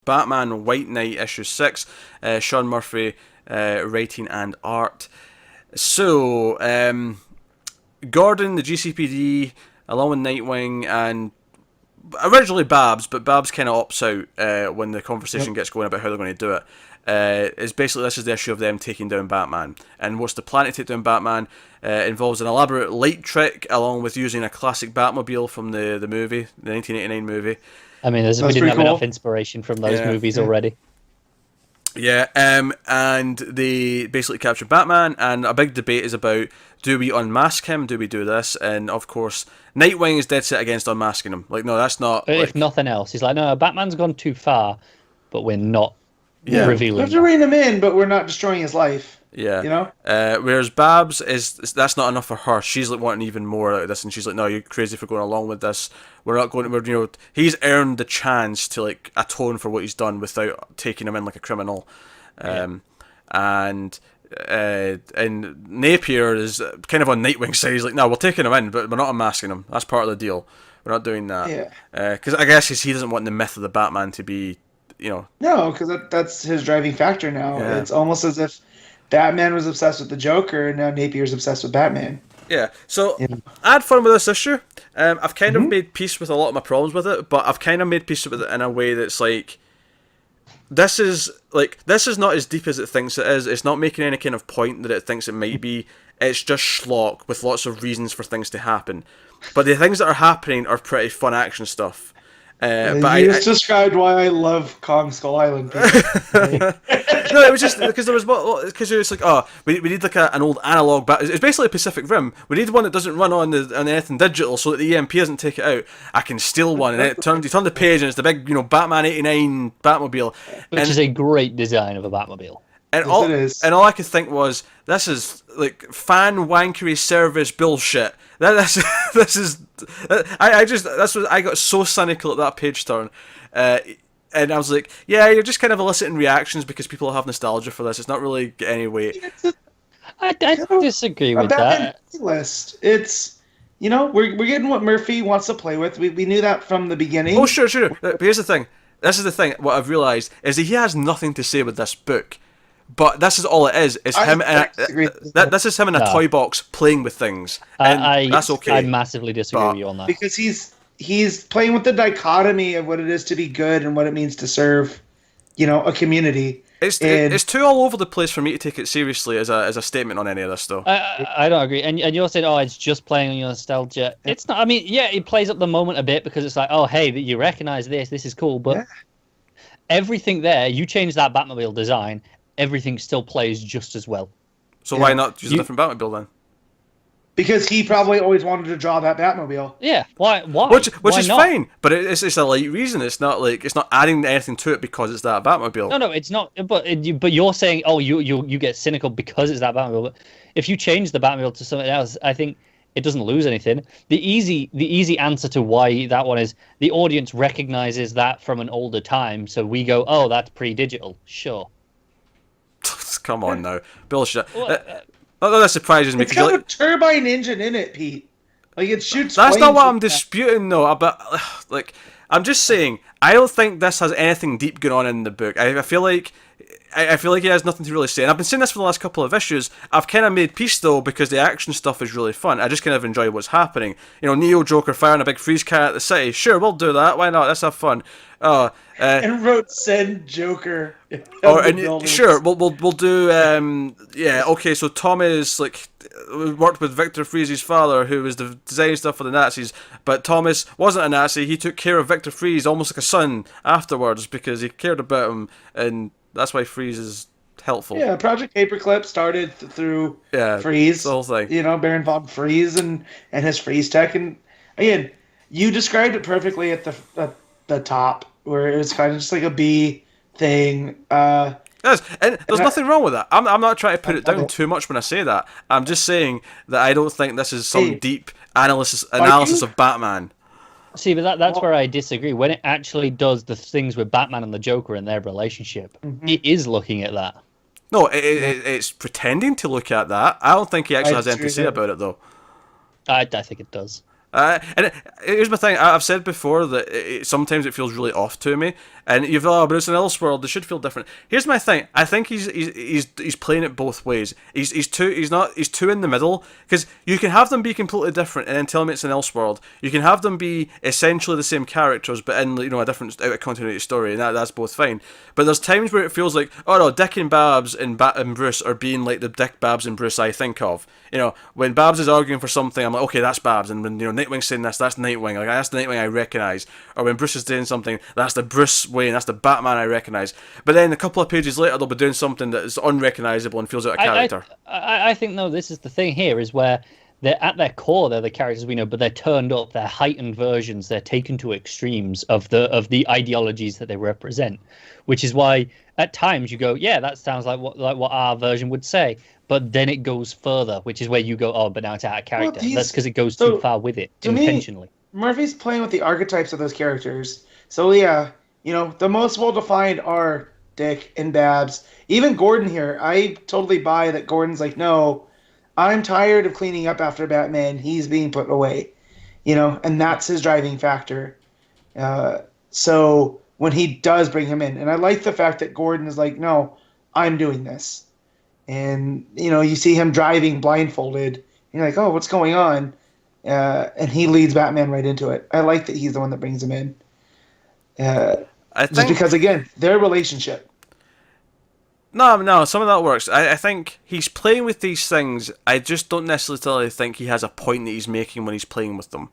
Batman White Knight issue 6, Sean Murphy writing and art. So, Gordon, the GCPD, along with Nightwing, and originally Babs, but Babs kind of opts out when the conversation gets going about how they're going to do it. Is basically this is the issue of them taking down Batman, and what's the plan to take down Batman involves an elaborate light trick along with using a classic Batmobile from the movie, the 1989 movie. I mean, we didn't have enough inspiration from those movies already. Yeah, and they basically capture Batman, and a big debate is about, do we unmask him, do we do this? And of course, Nightwing is dead set against unmasking him. Like, no, that's not... If nothing else, he's like, no, Batman's gone too far, but we're not revealing. We have to rein him in, but we're not destroying his life. Yeah. You know? Whereas Babs, that's not enough for her. She's like wanting even more out of this, and she's like, no, you're crazy for going along with this. We're not going to, he's earned the chance to like atone for what he's done without taking him in like a criminal. And Napier is kind of on Nightwing's side. He's like, no, we're taking him in, but we're not unmasking him. That's part of the deal. We're not doing that. Yeah. Because I guess he doesn't want the myth of the Batman to be, No, because that's his driving factor now. Yeah. It's almost as if Batman was obsessed with the Joker, and now Napier's obsessed with Batman. Yeah, so I had fun with this issue. I've kind of made peace with a lot of my problems with it, but I've kind of made peace with it in a way that's like, this is not as deep as it thinks it is. It's not making any kind of point that it thinks it might be. It's just schlock with lots of reasons for things to happen. But the things that are happening are pretty fun action stuff. But you just described why I love Kong Skull Island. No, it was just because it was like, oh, we need like an old analog it's basically a Pacific Rim. We need one that doesn't run on anything digital, so that the EMP doesn't take it out. I can steal one, and you turn the page, and it's the big Batman '89 Batmobile, which is a great design of a Batmobile. And all I could think was, this is like fan wankery service bullshit. I got so cynical at that page turn, and I was like, yeah, you're just kind of eliciting reactions because people have nostalgia for this. It's not really getting any weight. I disagree with that. List. It's we're getting what Murphy wants to play with. We knew that from the beginning. Oh sure. But here's the thing. This is the thing. What I've realised is that he has nothing to say with this book. But this is all it is. It's him. This is him in a toy box playing with things, and that's okay. I massively disagree with you on that because he's playing with the dichotomy of what it is to be good and what it means to serve, a community. It's too all over the place for me to take it seriously as a statement on any of this, though. I don't agree. And you're saying, oh, it's just playing on your nostalgia. It's not. I mean, yeah, it plays up the moment a bit because it's like, oh, hey, you recognize this. This is cool, but everything there, you change that Batmobile design. Everything still plays just as well. So why not use a different Batmobile then? Because he probably always wanted to draw that Batmobile. Yeah, why? Which is fine, but it's a light reason. It's not like it's not adding anything to it because it's that Batmobile. No, it's not. But you're saying, oh, you get cynical because it's that Batmobile. But if you change the Batmobile to something else, I think it doesn't lose anything. The easy answer to why that one is the audience recognizes that from an older time, so we go, oh, that's pre-digital. Sure. Come on now, bullshit. That surprises me. It's got a turbine engine in it, Pete. Like it shoots. That's not what I'm disputing, though. But I'm just saying, I don't think this has anything deep going on in the book. I feel like he has nothing to really say. And I've been saying this for the last couple of issues. I've kind of made peace though because the action stuff is really fun. I just kind of enjoy what's happening. Neo Joker firing a big freeze cannon at the city. Sure, we'll do that. Why not? Let's have fun. And wrote "Send Joker." Sure, we'll do. Okay. So Tom is worked with Victor Freeze's father, who was the designing stuff for the Nazis. But Thomas wasn't a Nazi. He took care of Victor Freeze almost like a son afterwards because he cared about him, and that's why Freeze is helpful. Yeah, Project Paperclip started through Freeze. The whole thing. Baron von Freeze and his Freeze tech, and again, you described it perfectly at the top, where it was kind of just like a B thing. Yes, and there's nothing wrong with that. I'm not trying to put it down too much when I say that. I'm just saying that I don't think this is some deep analysis of Batman. See, but that's where I disagree. When it actually does the things with Batman and the Joker and their relationship, it is looking at that. No, it's pretending to look at that. I don't think he actually has anything to say about it, though. I think it does. And here's my thing. I've said before that sometimes it feels really off to me, And you've but it's an Elseworld. They should feel different. Here's my thing. I think he's playing it both ways. He's too in the middle, because you can have them be completely different and then tell me it's an Elseworld. You can have them be essentially the same characters but in a different out of continuity story, and that's both fine. But there's times where it feels like, oh no, Dick and Babs and Bruce are being like the Dick, Babs and Bruce I think of. When Babs is arguing for something, I'm like, okay, that's Babs, and when Nightwing's saying this, that's Nightwing. Like, that's the Nightwing I recognise. Or when Bruce is doing something, that's the Bruce Wayne, that's the Batman I recognise. But then a couple of pages later, they'll be doing something that is unrecognisable and feels out of character. I think, no, this is the thing here, is where they're at their core, they're the characters we know, but they're turned up, they're heightened versions, they're taken to extremes of the ideologies that they represent, which is why at times you go, yeah, that sounds like what our version would say, but then it goes further, which is where you go, oh, but now it's out of character. Well, that's because it goes too far with it intentionally. Murphy's playing with the archetypes of those characters. So yeah, the most well-defined are Dick and Babs. Even Gordon here, I totally buy that Gordon's like, no, I'm tired of cleaning up after Batman. He's being put away, and that's his driving factor. So when he does bring him in, and I like the fact that Gordon is like, no, I'm doing this. And, you see him driving blindfolded. You're like, oh, what's going on? And he leads Batman right into it. I like that he's the one that brings him in. Just because, again, their relationship. No, some of that works. I think he's playing with these things. I just don't necessarily think he has a point that he's making when he's playing with them.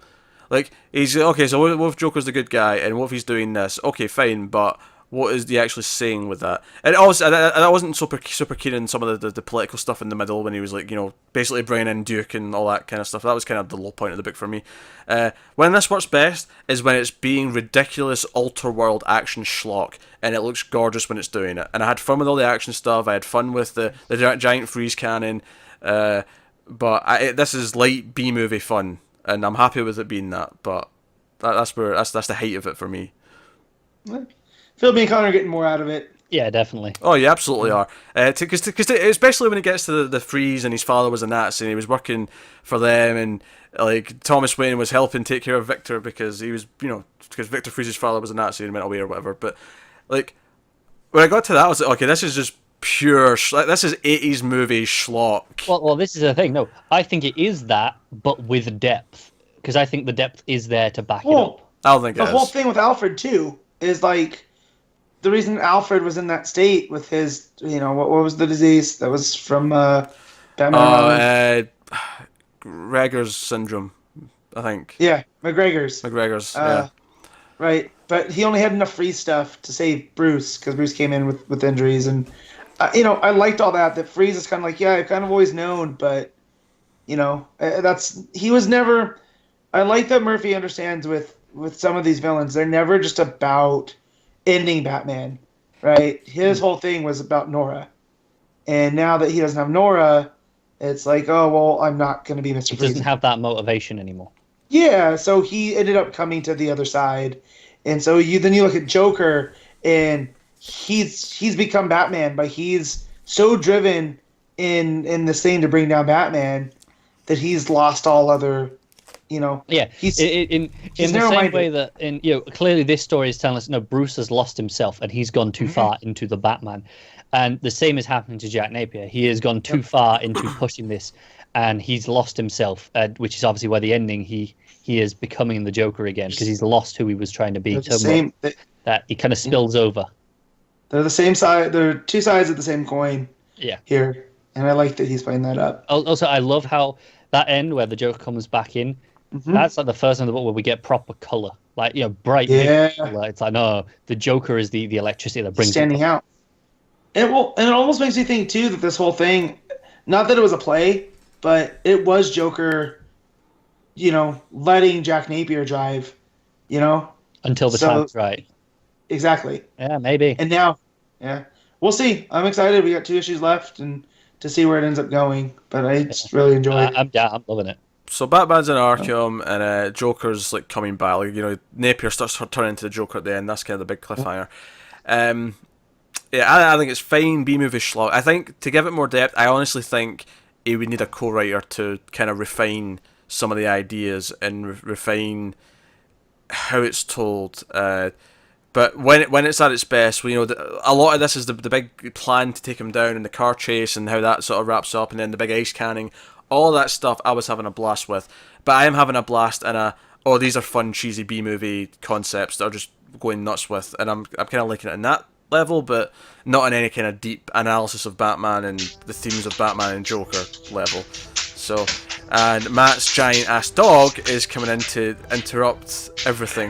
Like, he's, okay, so what if Joker's the good guy, and what if he's doing this? Okay, fine, but what is he actually saying with that? And also, I wasn't super keen on some of the political stuff in the middle when he was like, basically bringing in Duke and all that kind of stuff. That was kind of the low point of the book for me. When this works best is when it's being ridiculous alter-world action schlock, and it looks gorgeous when it's doing it. And I had fun with all the action stuff. I had fun with the giant freeze cannon. But this is light B-movie fun, and I'm happy with it being that. But that's the height of it for me. What? Philby and Connor are getting more out of it. Yeah, definitely. Oh, you absolutely are. Because especially when it gets to the freeze and his father was a Nazi and he was working for them, and like Thomas Wayne was helping take care of Victor because he was, because Victor Freeze's father was a Nazi and went away or whatever. But like when I got to that, I was like, okay, this is just pure. This is 80s movie schlock. Well, this is the thing. No, I think it is that, but with depth, because I think the depth is there to back it up. I don't think the whole thing with Alfred too is like. The reason Alfred was in that state with his, what was the disease that was from Batman? Gregor's syndrome, I think. Yeah, McGregor's. Yeah. Right, but he only had enough free stuff to save Bruce because Bruce came in with injuries, and I liked all that. That Freeze is kind of like, yeah, I've kind of always known, but he was never. I like that Murphy understands with some of these villains, they're never just about ending Batman, right? His whole thing was about Nora. And now that he doesn't have Nora, it's like, oh, well, I'm not going to be Mr. Freeze. He doesn't have that motivation anymore. Yeah, so he ended up coming to the other side. And so you look at Joker, and he's become Batman, but he's so driven in this thing to bring down Batman that he's lost all other... Yeah, he's in the same way that clearly this story is telling us, Bruce has lost himself and he's gone too far into the Batman, and the same is happening to Jack Napier. He has gone too far into pushing this, and he's lost himself, which is obviously why the ending he is becoming the Joker again, because he's lost who he was trying to be. That he kind of spills over. They're the same side. They're two sides of the same coin. Yeah. Here, and I like that he's playing that up. Also, I love how that end where the Joker comes back in. Mm-hmm. That's like the first time in the book where we get proper color, like bright color. It's like, no, the Joker is the electricity that brings standing out. And it almost makes me think too that this whole thing, not that it was a play, but it was Joker, letting Jack Napier drive, until the time's right. Exactly. Yeah, maybe. And now, yeah, we'll see. I'm excited. We got 2 issues left, and to see where it ends up going. But I just really enjoy it. I'm loving it. So Batman's in Arkham, and Joker's like coming back. Like, Napier starts turning into the Joker at the end. That's kind of the big cliffhanger. I think it's fine B-movie schlock. I think to give it more depth, I honestly think he would need a co-writer to kind of refine some of the ideas and refine how it's told. But But when it's at its best, a lot of this is the big plan to take him down and the car chase and how that sort of wraps up, and then the big ice canning, all that stuff. I was having a blast with, but I am having a blast in these are fun cheesy B movie concepts that are just going nuts with, and I'm kind of liking it in that level, but not in any kind of deep analysis of Batman and the themes of Batman and Joker level. So, and Matt's giant ass dog is coming in to interrupt everything.